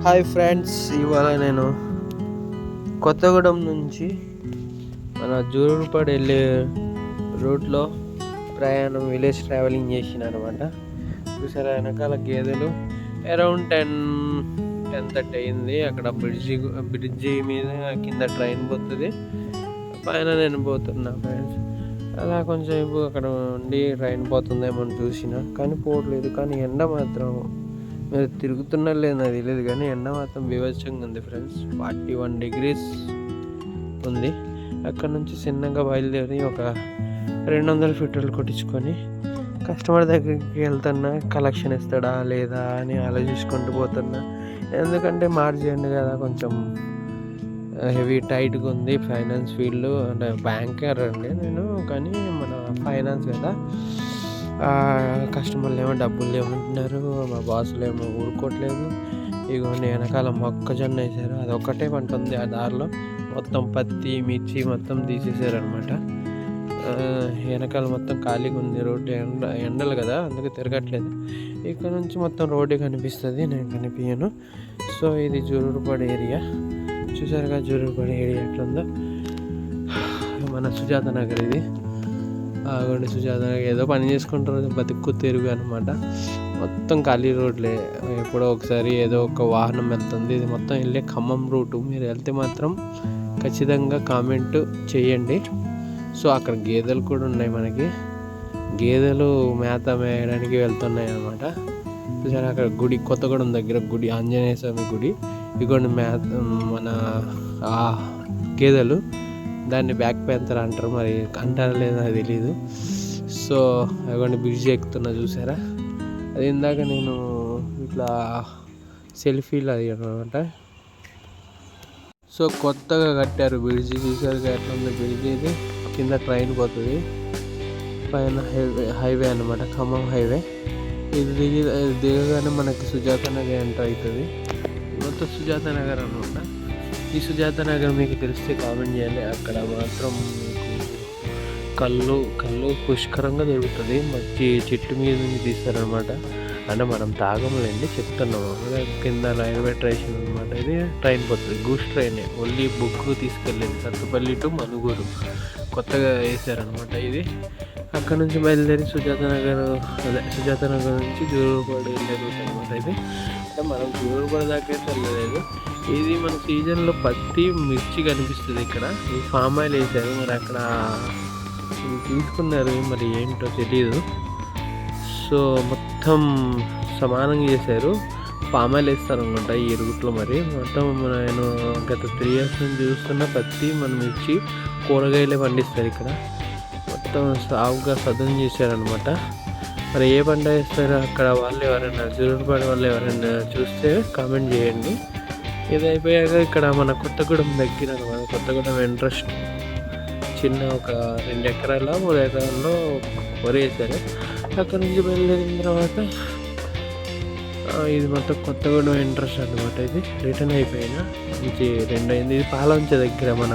Hi friends, ఇవాళ నేను కొత్తగూడెం నుంచి మన జూలూరుపాడు వెళ్ళే రూట్లో ప్రయాణం విలేజ్ ట్రావెలింగ్ చేసిన అనమాట. చూసారా వెనకాల గేదెలు. అరౌండ్ 10-10:30 అయింది. అక్కడ బ్రిడ్జి మీద కింద ట్రైన్ పోతుంది, పైన నేను పోతున్నా ఫ్రెండ్స్. అలా కొంచెం అక్కడ ఉండి ట్రైన్ పోతుందేమో చూసిన, కానీ పోవట్లేదు. కానీ ఎండ మాత్రం మీరు తిరుగుతున్నా లేదు నాకు తెలియదు, కానీ ఎండ మాత్రం బీభత్సంగా ఉంది ఫ్రెండ్స్. 41 degrees ఉంది. అక్కడ నుంచి చిన్నగా బయలుదేరి ఒక 200 పెట్రోల్ కొట్టించుకొని కస్టమర్ దగ్గరికి వెళ్తున్నా. కలెక్షన్ ఇస్తాడా లేదా అని ఆలోచించుకుంటూ పోతున్నా. ఎందుకంటే మార్చి ఎండ్ కదా, కొంచెం హెవీ టైట్గా ఉంది ఫైనాన్స్ ఫీల్డ్. అంటే బ్యాంకర్ అండి నేను, కానీ మన ఫైనాన్స్ కదా. కస్టమర్లు ఏమో డబ్బులు లేమంటున్నారు, మా బాసులు ఏమో ఊరుకోవట్లేదు. ఇగోండి వెనకాల మొక్కజొన్న వేసారు, అదొక్కటే పంట ఉంది. ఆ దారిలో మొత్తం పత్తి మిర్చి మొత్తం తీసేసారు అనమాట. వెనకాల మొత్తం ఖాళీగా ఉంది. రోడ్డు ఎండలు కదా, అందుకే తిరగట్లేదు. ఇక్కడ నుంచి మొత్తం రోడ్డు కనిపిస్తుంది, నేను కనిపించను. సో ఇది జూలూరుపాడు ఏరియా. చూసారుగా జూలూరుపాడు ఏరియా ఎట్లుందో. మన సుజాత నగర్ ఇది. ఆగండి, సుజాత నగర్ ఏదో పని చేసుకుంటారు, బతుకు తెరుగు అనమాట. మొత్తం ఖాళీ రోడ్లే. ఎప్పుడో ఒకసారి ఏదో ఒక వాహనం వెళ్తుంది. ఇది మొత్తం వెళ్ళే ఖమ్మం రూటు. మీరు వెళ్తే మాత్రం ఖచ్చితంగా కామెంట్ చేయండి. సో అక్కడ గేదెలు కూడా ఉన్నాయి మనకి. గేదెలు మేత మేయడానికి వెళ్తున్నాయి అనమాట. చూసారా అక్కడ గుడి, కొత్తగూడెం దగ్గర గుడి, ఆంజనేయ స్వామి గుడి. ఇగోండి మన గేదెలు. దాన్ని బ్యాక్ ప్యాంతర్ అంటారు, మరి అంటారా లేదా తెలీదు. సో అదిగోండి బ్రిడ్జ్ ఎక్కుతున్నా చూసారా. అది ఇందాక నేను ఇట్లా సెల్ఫీలు అది అనమాట. సో కొత్తగా కట్టారు బ్రిడ్జి. చూసారు ఎట్లా ఉంది బ్రిడ్జి. ఇది కింద ట్రైన్ పోతుంది, పైన హైవే అనమాట, ఖమ్మం హైవే. ఇది దిగగానే మనకి సుజాత నగర్ ఎంటర్ అవుతుంది. మొత్తం సుజాత నగర్ అనమాట. ఈ సుజాత నగర్ మీకు తెలిస్తే కామెంట్ చేయండి. అక్కడ మాత్రం మీకు కళ్ళు పుష్కరంగా దొరుకుతుంది. మంచి చెట్టు మీద నుంచి తీస్తారనమాట. అంటే మనం తాగంలేండి, చెప్తున్నాము. కింద రైల్వే స్టేషన్ అనమాట. ఇది ట్రైన్ పోతుంది, గూడ్స్ ట్రైన్. ఓన్లీ బుక్ తీసుకెళ్ళేది సత్తుపల్లి టు మనుగూరు. కొత్తగా వేసారనమాట ఇది. అక్కడ నుంచి బయలుదేరి సుజాత నగర్ నుంచి జూలూరుపాడు వెళ్ళే రూట్ అనమాట ఇది. అంటే మనం జూలూరుపాడు దాకా వెళ్ళలేదు. ఇది మన సీజన్లో పత్తి మిర్చి కనిపిస్తుంది ఇక్కడ. ఈ ఫామ్ ఆయిల్ వేసారు, మరి అక్కడ తీసుకున్నారు, మరి ఏంటో తెలియదు. సో మొత్తం సమానంగా చేశారు. పామ్ ఆయిల్ వేస్తారు అనమాట ఈ రూట్లో. మరి మొత్తం నేను గత 3 years నుంచి చూస్తున్న పత్తి, మన మిర్చి, కూరగాయలే పండిస్తారు ఇక్కడ. మొత్తం సాగుగా సదును చేశారనమాట. మరి ఏ పంట వేస్తారో అక్కడ వాళ్ళు ఎవరైనా, జూలూరుపాడు వాళ్ళు ఎవరైనా చూస్తే కామెంట్ చేయండి. ఇది అయిపోయాక ఇక్కడ మన కొత్తగూడెం దగ్గర అనమాట. కొత్తగూడెం ఇంట్రెస్ట్ చిన్న ఒక 2 ఎకరాల 3 ఎకరాల్లో వరి వేశారు. అక్కడ నుంచి బయలుదేరిన తర్వాత ఇది మొత్తం కొత్తగూడెం ఇంట్రెస్ట్ అనమాట. ఇది రిటర్న్ అయిపోయినా నుంచి 2 అయింది. ఇది పాలంచ దగ్గర మన